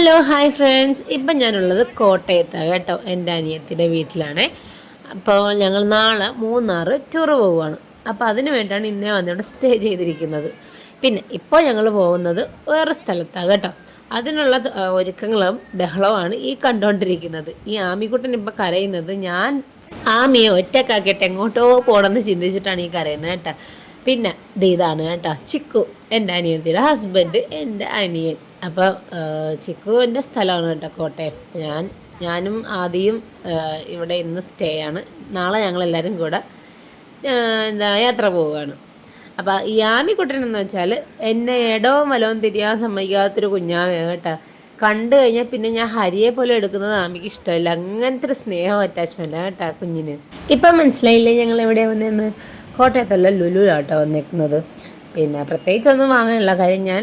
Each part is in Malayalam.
Hello hi friends. ഇപ്പം ഞാനുള്ളത് കോട്ടയത്താണ് കേട്ടോ, എൻ്റെ അനിയത്തിൻ്റെ വീട്ടിലാണ്. അപ്പോൾ ഞങ്ങൾ നാളെ മൂന്നാർ ടൂർ പോവുകയാണ്. അപ്പോൾ അതിന് വേണ്ടിയാണ് ഇന്നേ വന്നിവിടെ സ്റ്റേ ചെയ്തിരിക്കുന്നത്. പിന്നെ ഇപ്പോൾ ഞങ്ങൾ പോകുന്നത് വേറെ സ്ഥലത്താണ് കേട്ടോ. അതിനുള്ള ഒരുക്കങ്ങളും ബഹളവുമാണ് ഈ കണ്ടുകൊണ്ടിരിക്കുന്നത്. ഈ ആമിക്കുട്ടൻ ഇപ്പം കരയുന്നത് ഞാൻ ആമിയെ ഒറ്റക്കാക്കിയിട്ട് എങ്ങോട്ടോ പോകണമെന്ന് ചിന്തിച്ചിട്ടാണ് ഈ കരയുന്നത് കേട്ടോ. പിന്നെ ഇതാണ് കേട്ടോ ചിക്കു, എൻ്റെ അനിയത്തിയുടെ ഹസ്ബൻഡ്, എൻ്റെ അനിയൻ. അപ്പോൾ ചിക്കുവിൻ്റെ സ്ഥലമാണ് കേട്ടോ കോട്ടയം. ഞാനും ആദ്യം ഇവിടെ ഇന്ന് സ്റ്റേ ആണ്. നാളെ ഞങ്ങളെല്ലാവരും കൂടെ യാത്ര പോവുകയാണ്. അപ്പോൾ ഈ ആമിക്കുട്ടനെന്ന് വെച്ചാൽ എന്നെ ഇടവും വലവും തിരിയാൻ സമ്മതിക്കാത്തൊരു കുഞ്ഞാവയാണ് കേട്ടോ. കണ്ടു കഴിഞ്ഞാൽ പിന്നെ ഞാൻ ഹരിയെ പോലെ എടുക്കുന്നത് ആമിക്ക് ഇഷ്ടമില്ല. അങ്ങനത്തെ ഒരു സ്നേഹം അറ്റാച്ച്മെൻറ്റാണ് കേട്ടോ കുഞ്ഞിന്. ഇപ്പം മനസ്സിലായില്ലേ ഞങ്ങൾ എവിടെയാണ് വന്നതെന്ന്? കോട്ടയത്തല്ല, ലുലുലാട്ടോ വന്നേക്കുന്നത്. പിന്നെ പ്രത്യേകിച്ചൊന്നും വാങ്ങാനുള്ള കാര്യം, ഞാൻ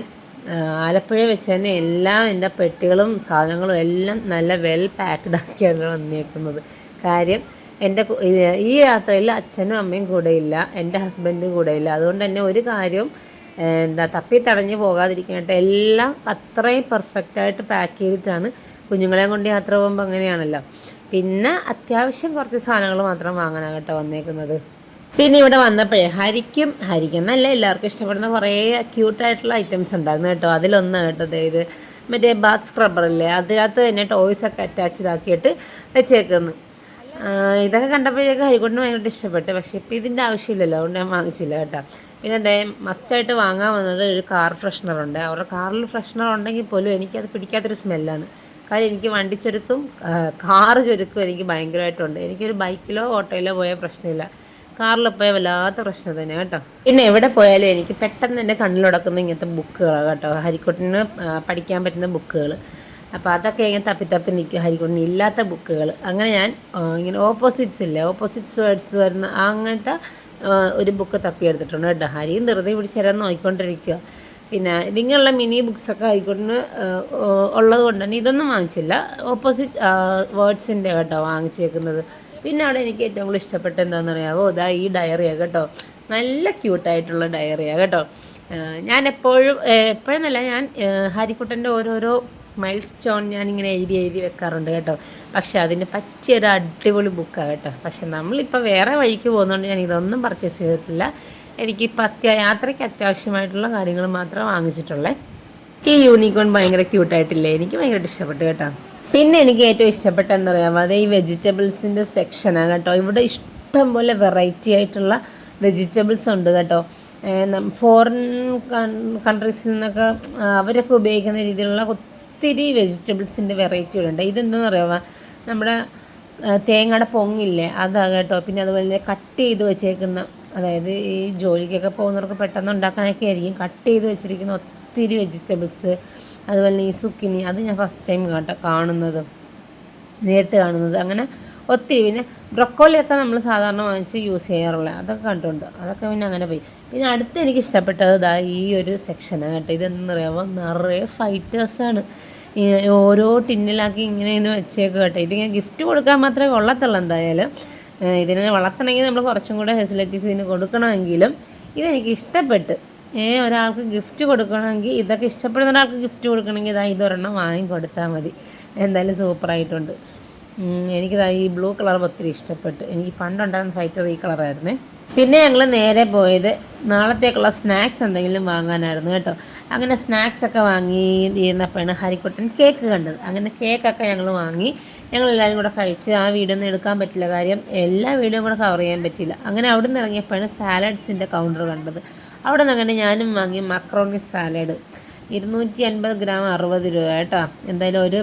ആലപ്പുഴ വെച്ച് തന്നെ എല്ലാം എൻ്റെ പെട്ടികളും സാധനങ്ങളും എല്ലാം നല്ല വെൽ പാക്ക്ഡ് ആക്കിയാണ് വന്നേക്കുന്നത്. കാര്യം എൻ്റെ ഈ യാത്രയിൽ അച്ഛനും അമ്മയും കൂടെയില്ല, എൻ്റെ ഹസ്ബൻഡും കൂടെയില്ല. അതുകൊണ്ട് തന്നെ ഒരു കാര്യവും തപ്പി തടഞ്ഞ് പോകാതിരിക്കാനായിട്ട് എല്ലാം അത്രയും പെർഫെക്റ്റായിട്ട് പാക്ക് ചെയ്തിട്ടാണ്. കുഞ്ഞുങ്ങളെ കൊണ്ട് യാത്ര പോകുമ്പോൾ അങ്ങനെയാണല്ലോ. പിന്നെ അത്യാവശ്യം കുറച്ച് സാധനങ്ങൾ മാത്രം വാങ്ങാനാണ് കേട്ടോ വന്നേക്കുന്നത്. പിന്നെ ഇവിടെ വന്നപ്പോഴേ ഹരിക്കെന്നല്ല എല്ലാവർക്കും ഇഷ്ടപ്പെടുന്ന കുറേ ക്യൂട്ടായിട്ടുള്ള ഐറ്റംസ് ഉണ്ടായിരുന്നു കേട്ടോ. അതിലൊന്ന് കേട്ടോ ഇത് മറ്റേ ബാത്ത് സ്ക്രബ്ബറില്ലേ, അതിനകത്ത് തന്നെ ടോയ്സൊക്കെ അറ്റാച്ച്ഡ് ആക്കിയിട്ട് വെച്ചേക്കുന്നു. ഇതൊക്കെ കണ്ടപ്പോഴേക്കും ഹരിക്കുട്ടിന് ഭയങ്കര ഇഷ്ടപ്പെട്ടു. പക്ഷേ ഇപ്പം ഇതിൻ്റെ ആവശ്യമില്ലല്ലോ, അതുകൊണ്ട് ഞാൻ വാങ്ങിച്ചില്ല കേട്ടോ. പിന്നെ മസ്റ്റായിട്ട് വാങ്ങാൻ വന്നത് ഒരു കാർ ഫ്രഷ്നറുണ്ട്. അവരുടെ കാറിൽ ഫ്രഷ്നർ ഉണ്ടെങ്കിൽ പോലും എനിക്കത് പിടിക്കാത്തൊരു സ്മെല്ലാണ്. കാര്യം എനിക്ക് വണ്ടി ചുരുക്കും കാറ് ചുരുക്കും എനിക്ക് ഭയങ്കരമായിട്ടുണ്ട്. എനിക്കൊരു ബൈക്കിലോ ഓട്ടോയിലോ പോയാൽ പ്രശ്നമില്ല, കാറിൽ പോയാൽ വല്ലാത്ത പ്രശ്നം തന്നെ കേട്ടോ. പിന്നെ എവിടെ പോയാലും എനിക്ക് പെട്ടെന്ന് എൻ്റെ കണ്ണിലുടക്കുന്ന ഇങ്ങനത്തെ ബുക്കുകളാണ് കേട്ടോ, ഹരിക്കുട്ടിന് പഠിക്കാൻ പറ്റുന്ന ബുക്കുകൾ. അപ്പോൾ അതൊക്കെ ഇങ്ങനെ തപ്പി നിൽക്കും, ഹരിക്കുട്ടിന് ഇല്ലാത്ത ബുക്കുകൾ. അങ്ങനെ ഞാൻ ഇങ്ങനെ ഓപ്പോസിറ്റ്സ് വേർഡ്സ് വരുന്ന അങ്ങനത്തെ ഒരു ബുക്ക് തപ്പിയെടുത്തിട്ടുണ്ട് കേട്ടോ. ഹരിയും ധൃതി പിടിച്ചേരാൻ നോക്കിക്കൊണ്ടിരിക്കുക. പിന്നെ ഇതിങ്ങനെയുള്ള മിനി ബുക്സൊക്കെ ഹരിക്കുട്ടിന് ഉള്ളത് കൊണ്ട് തന്നെ ഇതൊന്നും വാങ്ങിച്ചില്ല. ഓപ്പോസിറ്റ് വേർഡ്സിൻ്റെ കേട്ടോ വാങ്ങിച്ചേക്കുന്നത്. പിന്നെ അവിടെ എനിക്ക് ഏറ്റവും കൂടുതൽ ഇഷ്ടപ്പെട്ട എന്താണെന്ന് അറിയാമോ? ഈ ഡയറിയാണ് കേട്ടോ. നല്ല ക്യൂട്ടായിട്ടുള്ള ഡയറിയാണ് കേട്ടോ. ഞാൻ എപ്പോഴെന്നല്ല, ഞാൻ ഹരിക്കുട്ടൻ്റെ ഓരോരോ മൈൽ സ്റ്റോൺ ഞാനിങ്ങനെ എഴുതി വെക്കാറുണ്ട് കേട്ടോ. പക്ഷേ അതിന് പറ്റിയൊരു അടിപൊളി ബുക്കാണ് കേട്ടോ. പക്ഷെ നമ്മളിപ്പോൾ വേറെ വഴിക്ക് പോകുന്നതുകൊണ്ട് ഞാൻ ഇതൊന്നും പർച്ചേസ് ചെയ്തിട്ടില്ല. എനിക്കിപ്പോൾ യാത്രയ്ക്ക് അത്യാവശ്യമായിട്ടുള്ള കാര്യങ്ങൾ മാത്രമേ വാങ്ങിച്ചിട്ടുള്ളേ. ഈ യൂണിക്കോൺ ഭയങ്കര ക്യൂട്ടായിട്ടില്ലേ, എനിക്ക് ഭയങ്കരമായിട്ട് ഇഷ്ടപ്പെട്ടു കേട്ടോ. പിന്നെ എനിക്ക് ഏറ്റവും ഇഷ്ടപ്പെട്ട എന്താ പറയുക, അത് ഈ വെജിറ്റബിൾസിൻ്റെ സെക്ഷനാണ് കേട്ടോ. ഇവിടെ ഇഷ്ടം പോലെ വെറൈറ്റി ആയിട്ടുള്ള വെജിറ്റബിൾസ് ഉണ്ട് കേട്ടോ. ഫോറിൻ കൺട്രീസിൽ നിന്നൊക്കെ അവരൊക്കെ ഉപയോഗിക്കുന്ന രീതിയിലുള്ള ഒത്തിരി വെജിറ്റബിൾസിൻ്റെ വെറൈറ്റികളുണ്ട്. ഇതെന്താണെന്ന് പറയുക, നമ്മുടെ തേങ്ങയുടെ പൊങ്ങില്ലേ, അതാണ് കേട്ടോ. പിന്നെ അതുപോലെ തന്നെ കട്ട് ചെയ്ത് വെച്ചേക്കുന്ന, അതായത് ഈ ജോലിക്കൊക്കെ പോകുന്നവർക്ക് പെട്ടെന്ന് ഉണ്ടാക്കാനൊക്കെ ആയിരിക്കും കട്ട് ചെയ്ത് വെച്ചിരിക്കുന്ന ഒത്തിരി വെജിറ്റബിൾസ്. അതുപോലെ ഈ സുക്കിനി, അത് ഞാൻ ഫസ്റ്റ് ടൈം നേരിട്ട് കാണുന്നത്. അങ്ങനെ ഒത്തിരി. പിന്നെ ബ്രൊക്കോളിയൊക്കെ നമ്മൾ സാധാരണ വാങ്ങിച്ച് യൂസ് ചെയ്യാറുള്ളത്, അതൊക്കെ കണ്ടിട്ടുണ്ട്. അതൊക്കെ പിന്നെ അങ്ങനെ പോയി. പിന്നെ അടുത്ത് എനിക്ക് ഇഷ്ടപ്പെട്ടത് ഈ ഒരു സെക്ഷനാണ് കേട്ടോ. ഇതെന്ന് പറയുമ്പോൾ നിറയെ ഫൈറ്റേഴ്സാണ്. ഈ ഓരോ ടിന്നിലാക്കി ഇങ്ങനെ വെച്ചേക്കുക കേട്ടോ. ഇതിങ്ങനെ ഗിഫ്റ്റ് കൊടുക്കാൻ മാത്രമേ കൊള്ളത്തുള്ളൂ. എന്തായാലും ഇതിനെ വളർത്തണമെങ്കിൽ നമ്മൾ കുറച്ചും കൂടെ ഫെസിലിറ്റീസ് ഇതിന് കൊടുക്കണമെങ്കിലും ഇതെനിക്ക് ഇഷ്ടപ്പെട്ട്. ഒരാൾക്ക് ഗിഫ്റ്റ് കൊടുക്കണമെങ്കിൽ, ഇതൊക്കെ ഇഷ്ടപ്പെടുന്ന ഒരാൾക്ക് ഗിഫ്റ്റ് കൊടുക്കണമെങ്കിൽ ഇതൊരെണ്ണം വാങ്ങിക്കൊടുത്താൽ മതി. എന്തായാലും സൂപ്പറായിട്ടുണ്ട്. എനിക്കിതാ ഈ ബ്ലൂ കളർ ഒത്തിരി ഇഷ്ടപ്പെട്ടു. എനിക്ക് പണ്ടുണ്ടായിരുന്ന ഫൈറ്റർ ഈ കളറായിരുന്നേ. പിന്നെ ഞങ്ങൾ നേരെ പോയത് നാളത്തേക്കുള്ള സ്നാക്സ് എന്തെങ്കിലും വാങ്ങാനായിരുന്നു കേട്ടോ. അങ്ങനെ സ്നാക്സൊക്കെ വാങ്ങി ഇരുന്നപ്പോഴാണ് ഹരിക്കുട്ടൻ കേക്ക് കണ്ടത്. അങ്ങനെ കേക്കൊക്കെ ഞങ്ങൾ വാങ്ങി ഞങ്ങളെല്ലാവരും കൂടെ കഴിച്ച്. ആ വീഡിയോ ഒന്നും എടുക്കാൻ പറ്റില്ല, കാര്യം എല്ലാ വീഡിയോയും കൂടെ കവർ ചെയ്യാൻ പറ്റില്ല. അങ്ങനെ അവിടെ നിന്ന് ഇറങ്ങിയപ്പോഴാണ് സാലഡ്സിൻ്റെ കൗണ്ടർ കണ്ടത്. അവിടെ നിന്ന് അങ്ങനെ ഞാനും വാങ്ങി മക്രോണി സാലഡ്. 250 ഗ്രാം 60 രൂപ കേട്ടോ. എന്തായാലും ഒരു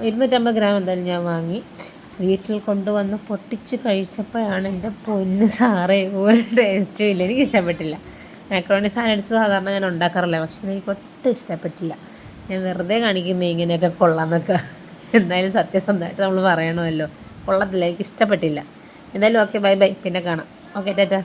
250 ഗ്രാം എന്തായാലും ഞാൻ വാങ്ങി. വീട്ടിൽ കൊണ്ടുവന്ന് പൊട്ടിച്ച് കഴിച്ചപ്പോഴാണ് എൻ്റെ പൊന്ന് സാറേ, ഒരു ടേസ്റ്റും ഇല്ല, എനിക്ക് ഇഷ്ടപ്പെട്ടില്ല. മാക്രോണി സാലഡ്സ് സാധാരണ ഞാൻ ഉണ്ടാക്കാറില്ല, പക്ഷെ എനിക്ക് ഒട്ടും ഇഷ്ടപ്പെട്ടില്ല. ഞാൻ വെറുതെ കാണിക്കുമ്പോൾ ഇങ്ങനെയൊക്കെ കൊള്ളാമെന്നൊക്കെ. എന്തായാലും സത്യസന്ധമായിട്ട് നമ്മൾ പറയണമല്ലോ, കൊള്ളത്തില്ല, എനിക്ക് ഇഷ്ടപ്പെട്ടില്ല. എന്തായാലും ഓക്കെ, ബൈ, പിന്നെ കാണാം. ഓക്കെ, ടാറ്റാ.